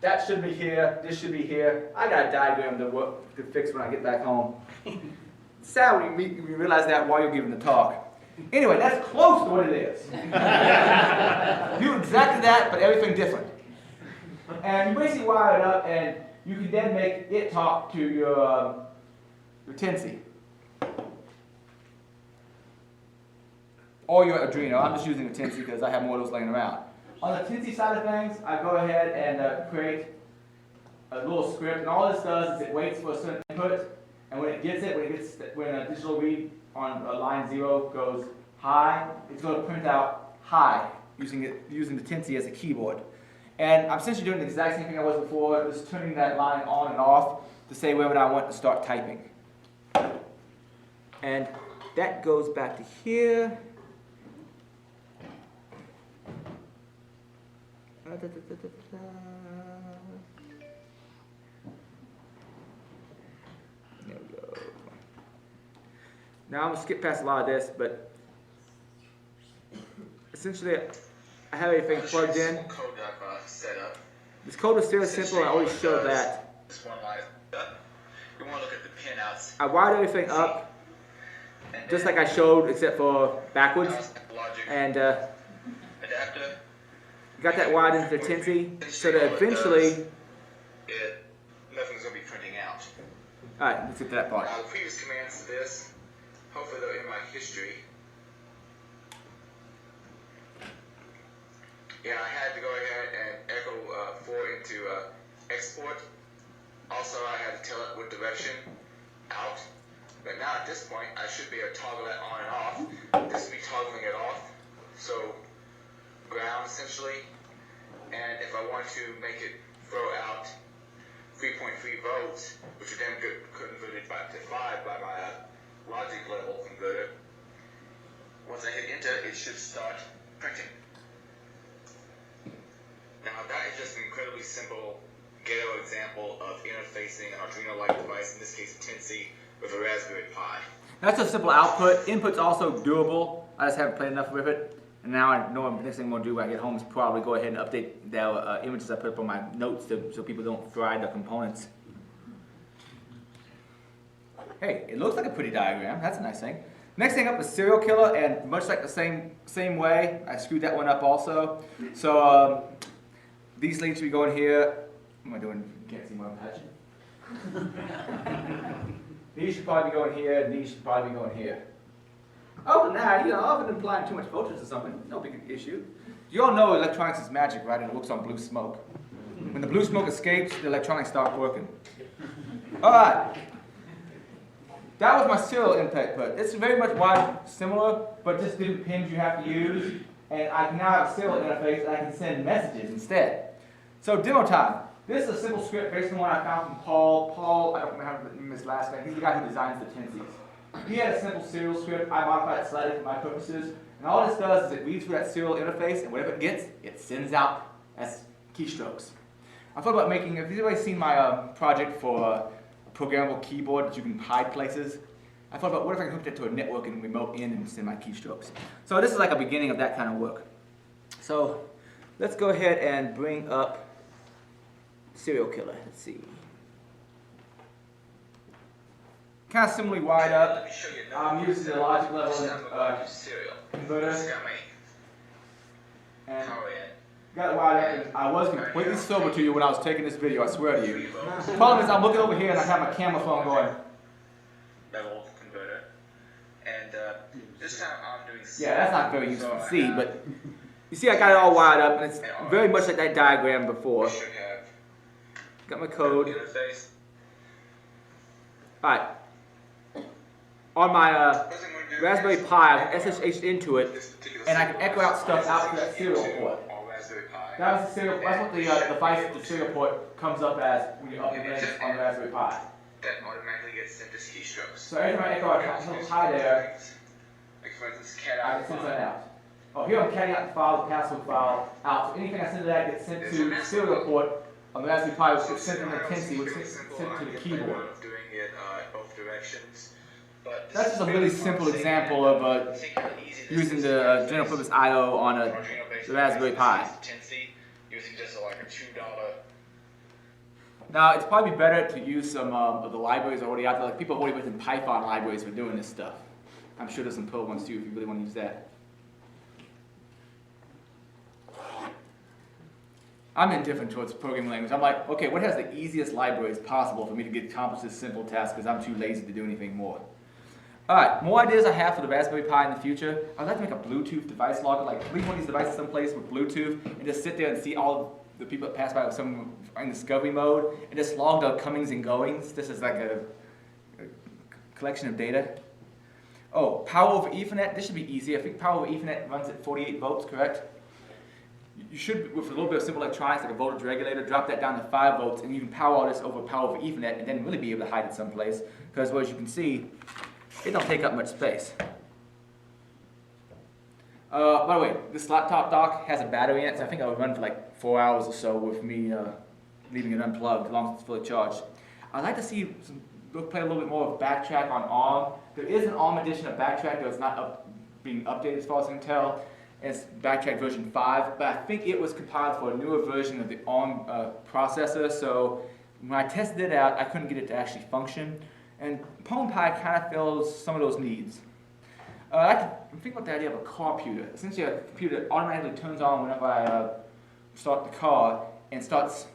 S2: That should be here, this should be here. I got a diagram to fix when I get back home. Sad when you realize that while you're giving the talk. Anyway, that's close to what it is. Do exactly that, but everything different. And you basically wire it up, and you can then make it talk to your Tensy. Or your Adreno. I'm just using a Tensy because I have more of those laying around. On the Tensy side of things, I go ahead and create a little script, and all this does is it waits for a certain input, and when it gets it, when a digital read on line 0 goes high, it's going to print out high using the Tensy as a keyboard. And I'm essentially doing the exact same thing I was before, just turning that line on and off to say whether I want to start typing. And that goes back to here. There we go. Now I'm going to skip past a lot of this, but essentially I have everything plugged in. This code is fairly simple, and I always showed that.
S5: You want to look at the pinouts.
S2: I wired everything up just like I showed, except for backwards. And got that wired into the Tensy, so that eventually
S5: nothing's going to be printing out.
S2: Alright, let's get to that part.
S5: The previous commands to this, hopefully they're in my history. Yeah, I had to go ahead and echo 4 into export. Also, I had to tell it what direction out. But now at this point, I should be able to toggle that on and off. This will be toggling it off. So, ground essentially. And if I want to make it throw out 3.3 volts, which would then get converted back to 5 by my logic level converter, once I hit enter, it should start printing. Now that is just an incredibly simple ghetto example of interfacing an Arduino-like device, in this case a Tensy, with a Raspberry Pi.
S2: That's a simple output. Input's also doable. I just haven't played enough with it. And now I know the next thing I'm going to do when I get home is probably go ahead and update the images I put up on my notes so people don't fry the components. Hey, it looks like a pretty diagram. That's a nice thing. Next thing up is Serial Killer, and much like the same way, I screwed that one up also. So these links should be going here. What am I doing? You can't see what I'm touching. These should probably be going here, and these should probably be going here. Oh, but now, you know, other than applying too much voltage or something, no big issue. You all know electronics is magic, right? And it works on blue smoke. When the blue smoke escapes, the electronics start working. All right. That was my serial input. It's very much similar, but just different pins you have to use. And I can now have a serial interface, and I can send messages instead. So demo time. This is a simple script based on what I found from Paul. Paul, I don't remember his last name. He's the guy who designs the Tensies. He had a simple serial script. I modified it slightly for my purposes. And all this does is it reads through that serial interface, and whatever it gets, it sends out as keystrokes. I thought about making, have you guys seen my project for a programmable keyboard that you can hide places? I thought about what if I hooked it to a network and remote in and send my keystrokes. So this is like a beginning of that kind of work. So let's go ahead and bring up Serial Killer. Let's see. Kind of similarly wired up. I'm using the logic level converter. And got it wired up, and I was completely sober to you when I was taking this video, I swear to you. The problem is I'm looking over here and I have my camera phone going.
S5: Level converter. And this time I'm doing
S2: Yeah, that's not very useful to see, but You see I got it all wired up, and it's very much like that diagram before.
S5: You should have
S2: Got my code.
S5: interface.
S2: Alright. On my
S5: First thing I'm gonna do
S2: Raspberry
S5: is
S2: Pi, I SSH into it,
S5: this particular
S2: and I can echo out stuff out to that serial port.
S5: on Raspberry Pi.
S2: That was the serial. That's what the device, the serial port comes up as when you up the links on the Raspberry Pi.
S5: That automatically gets sent as keystrokes.
S2: So every time I echo out a hi there,
S5: Like for instance, cat
S2: I
S5: out
S2: can send that out. Oh, here I'm catting out the file, the password file out. So anything I send to that gets sent to the serial port on the Raspberry Pi, which gets sent in the Tennessee, which gets sent to the keyboard.
S5: Of doing it both directions. But
S2: That's just a really simple example of using the general purpose I/O on the Raspberry Pi.
S5: Using just like a $2.
S2: Now, it's probably better to use some of the libraries already out there. Like people have already written Python libraries for doing this stuff. I'm sure there's some Perl ones too if you really want to use that. I'm indifferent towards programming language. I'm like, okay, what has the easiest libraries possible for me to accomplish this simple task because I'm too lazy to do anything more. Alright, more ideas I have for the Raspberry Pi in the future. I'd like to make a Bluetooth device logger, like leave one of these devices someplace with Bluetooth and just sit there and see all the people that pass by with some in discovery mode and just log the comings and goings. This is like a collection of data. Oh, power over Ethernet, this should be easy. I think power over Ethernet runs at 48 volts, correct? You should, with a little bit of simple electronics like a voltage regulator, drop that down to 5 volts and you can power all this over power over Ethernet and then really be able to hide it someplace. Because well, as you can see, it don't take up much space. By the way, this laptop dock has a battery in it, so I think it'll run for like 4 hours or so with me leaving it unplugged as long as it's fully charged. I'd like to see play a little bit more of Backtrack on ARM. There is an ARM edition of Backtrack that's not being updated as far as I can tell. It's Backtrack version 5, but I think it was compiled for a newer version of the ARM processor, so when I tested it out, I couldn't get it to actually function. And PwnPy kind of fills some of those needs. I can think about the idea of a car computer. Essentially, a computer that automatically turns on whenever I start the car and starts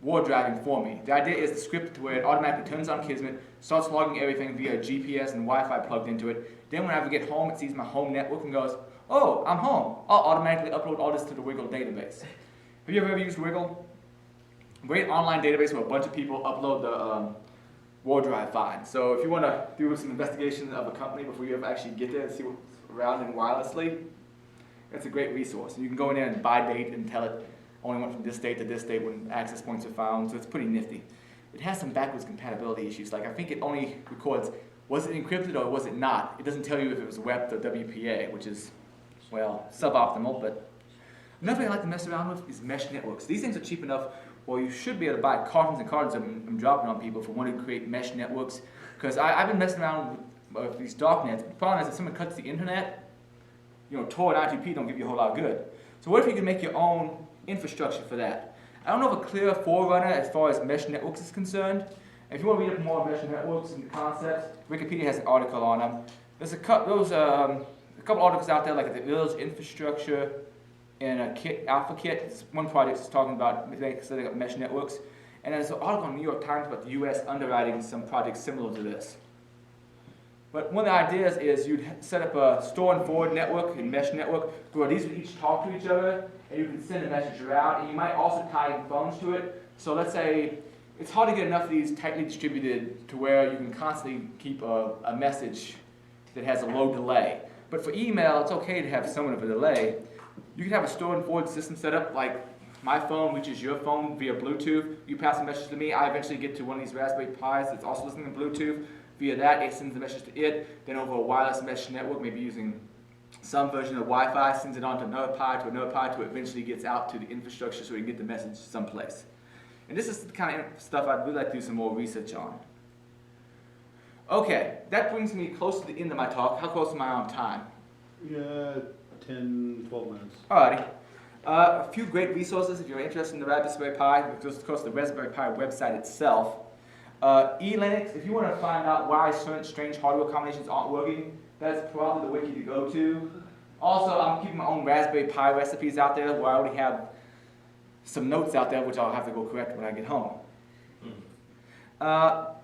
S2: war driving for me. The idea is to script to where it automatically turns on Kismet, starts logging everything via GPS and Wi-Fi plugged into it. Then whenever I get home, it sees my home network and goes, oh, I'm home. I'll automatically upload all this to the Wiggle database. Have you ever used Wiggle? Great online database where a bunch of people upload the war drive find. So if you want to do some investigation of a company before you ever actually get there and see what's around and wirelessly, it's a great resource. And you can go in there and buy date and tell it only went from this date to this date when access points are found, so it's pretty nifty. It has some backwards compatibility issues. Like I think it only records, was it encrypted or was it not? It doesn't tell you if it was WEP or WPA, which is, well, suboptimal, but another thing I like to mess around with is mesh networks. These things are cheap enough, well, you should be able to buy cartons and cartons I'm dropping on people for wanting to create mesh networks, because I've been messing around with these darknets. The problem is if someone cuts the internet, Tor and ITP don't give you a whole lot of good. So what if you can make your own infrastructure for that? I don't know of a clear forerunner as far as mesh networks is concerned. If you want to read up more on mesh networks and the concepts, Wikipedia has an article on them. There's a couple articles out there like the Village Infrastructure and a kit, Alpha Kit. It's one project that's talking about setting up mesh networks. And there's an article in the New York Times about the US underwriting some projects similar to this. But one of the ideas is you'd set up a store and forward network and mesh network where these would each talk to each other and you can send a message around, and you might also tie in phones to it. So let's say it's hard to get enough of these tightly distributed to where you can constantly keep a message that has a low delay. But for email, it's okay to have somewhat of a delay. You can have a store and forward system set up like my phone reaches your phone via Bluetooth. You pass a message to me, I eventually get to one of these Raspberry Pis that's also listening to Bluetooth. Via that, it sends the message to it, then over a wireless mesh network, maybe using some version of Wi-Fi, sends it on to another Pi, to eventually gets out to the infrastructure so we can get the message someplace. And this is the kind of stuff I'd really like to do some more research on. Okay, that brings me close to the end of my talk. How close am I on time?
S1: Yeah, 10, 12 minutes.
S2: Alrighty. A few great resources if you're interested in the Raspberry Pi, which is of course the Raspberry Pi website itself. eLinux, if you want to find out why certain strange hardware combinations aren't working, that's probably the wiki to go to. Also, I'm keeping my own Raspberry Pi recipes out there where I already have some notes out there which I'll have to go correct when I get home.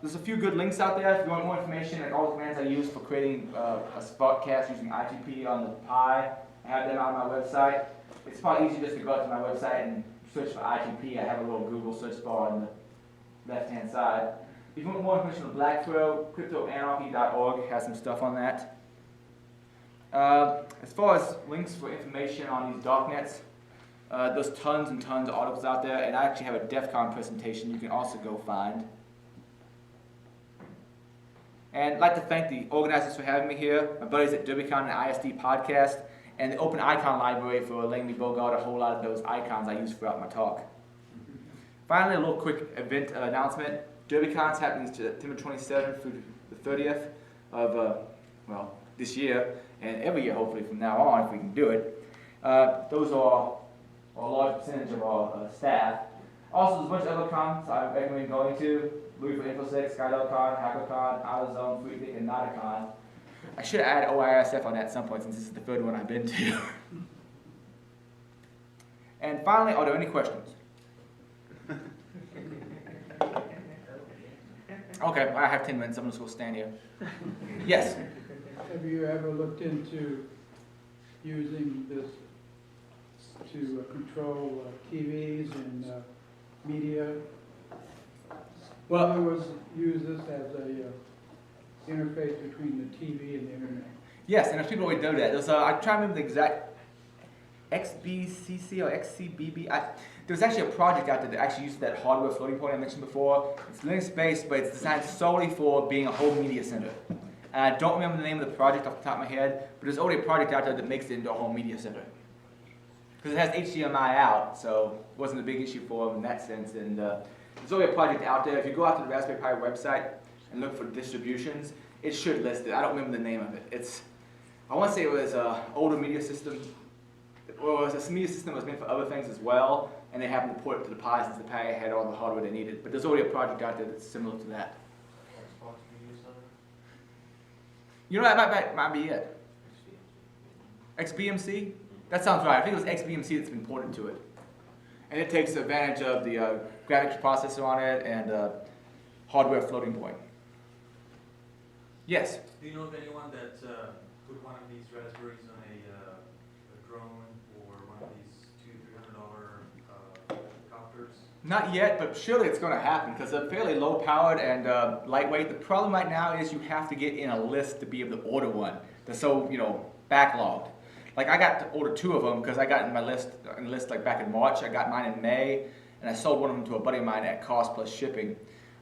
S2: There's a few good links out there if you want more information, like all the commands I use for creating a Sparkcast using ITP on the Pi. I have them on my website. it's probably easier just to go out to my website and search for ITP. I have a little Google search bar on the left-hand side. If you want more information on Blackthrow, cryptoanarchy.org has some stuff on that. As far as links for information on these darknets, there's tons and tons of articles out there, and I actually have a DEF CON presentation you can also go find. And I'd like to thank the organizers for having me here, my buddies at DerbyCon and ISD Podcast, and the Open Icon Library for letting me bogart a whole lot of those icons I use throughout my talk. Finally, a little quick event announcement. DerbyCon's happening September 27th through the 30th of, well, this year, and every year hopefully from now on if we can do it. Those are a large percentage of our staff. Also, there's a bunch of other cons I recommend going to. Louis for InfoSec, SkyDelCon, HackerCon, AutoZone, FreeThink, and NotaCon. I should add OIRSF on that at some point since this is the third one I've been to. And finally, are there any questions? Okay, I have 10 minutes. I'm just going to stand here. Yes?
S6: Have you ever looked into using this to control TVs and media?
S2: Well,
S6: in other words, use this as a interface between the TV and the internet.
S2: yes, and there's people who do that. There's, I'm trying to remember the exact XBCC or XCBB. There was actually a project out there that actually uses that hardware floating point I mentioned before. It's Linux-based, but it's designed solely for being a home media center. And I don't remember the name of the project off the top of my head, but there's already a project out there that makes it into a home media center. Because it has HDMI out, so it wasn't a big issue for them in that sense. And there's already a project out there. If you go out to the Raspberry Pi website and look for distributions, it should list it. I don't remember the name of it. I want to say it was an older media system. Well, it was a media system that was made for other things as well, and they happened to port it to the Pi since the Pi had all the hardware they needed. But there's already a project out there that's similar to that. You know, that might be it. XBMC? That sounds right. I think it was XBMC that's been ported to it. And it takes advantage of the graphics processor on it and hardware floating point. Yes?
S7: Do you know of anyone that put one of these raspberries on a drone or one of these $200-$300 copters?
S2: Not yet, but surely it's going to happen because they're fairly low powered and lightweight. The problem right now is you have to get in a list to be able to order one. They're so, backlogged. Like I got to order 2 of them because I got in my list like back in March. I got mine in May, and I sold one of them to a buddy of mine at cost plus shipping.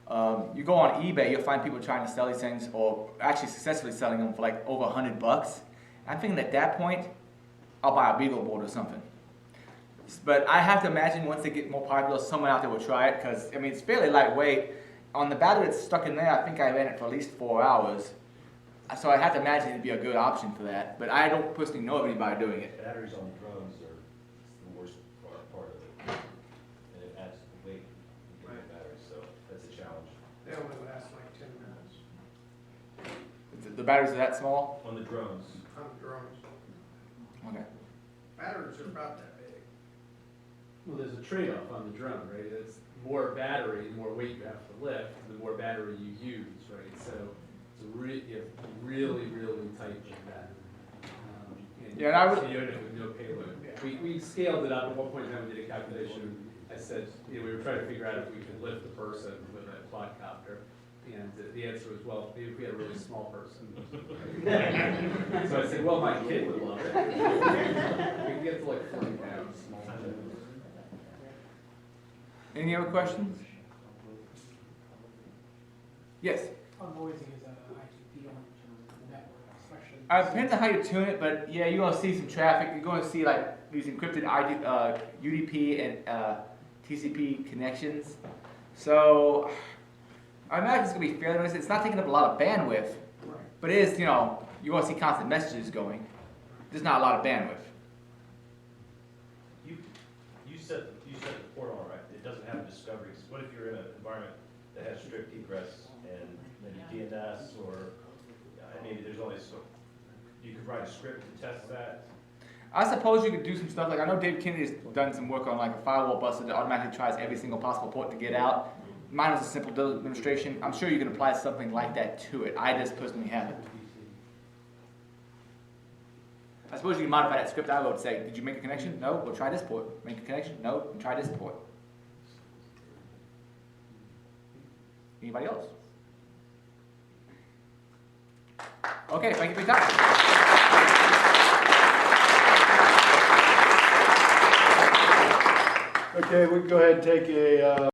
S2: You go on eBay, you'll find people trying to sell these things, or actually successfully selling them for like over $100. I'm thinking at that point, I'll buy a BeagleBoard or something. But I have to imagine once they get more popular, someone out there will try it because it's fairly lightweight. On the battery that's stuck in there, I think I ran it for at least 4 hours. So I have to imagine it'd be a good option for that, but I don't personally know of anybody doing it.
S8: Batteries on drones are the worst part of it, and it adds to the weight in the batteries, so that's a challenge.
S9: They only last like 10 minutes
S2: The batteries are that small?
S8: On the drones.
S9: on the drones.
S2: Okay.
S9: Batteries are about that big.
S10: Well, there's a trade-off on the drone, right? It's more battery, the more weight you have to lift, the more battery you use, right? So you have to be really, really tight with that.
S2: And I would.
S10: So you end up with no payload. We scaled it up. At one point in time, we did a calculation. I said, we were trying to figure out if we could lift a person with a quadcopter. And the answer was, well, maybe if we had a really small person. So I said, well, my kid would love it. We can get to like 40 pounds. Small.
S2: Any other questions? Yes?
S11: How noisy is that ITP on the network, especially?
S2: It depends on how you tune it, but yeah, you're going to see some traffic. You're going to see like these encrypted UDP and TCP connections. So I imagine it's going to be fairly noisy. It's not taking up a lot of bandwidth, but it is, you're going to see constant messages going. There's not a lot of bandwidth.
S8: You set the port all right. It doesn't have discoveries. What if you're in an environment that has strict egress and maybe DNS or maybe there's only so you could write a script to test that?
S2: I suppose you could do some stuff like I know Dave Kennedy's done some work on like a firewall buster that automatically tries every single possible port to get out. Mine is a simple demonstration. I'm sure you can apply something like that to it. I just personally haven't. I suppose you can modify that script I wrote, say, did you make a connection? No, we'll try this port. Make a connection? No, and try this port. Anybody else? Okay, thank you for your time.
S1: Okay, we can go ahead and take a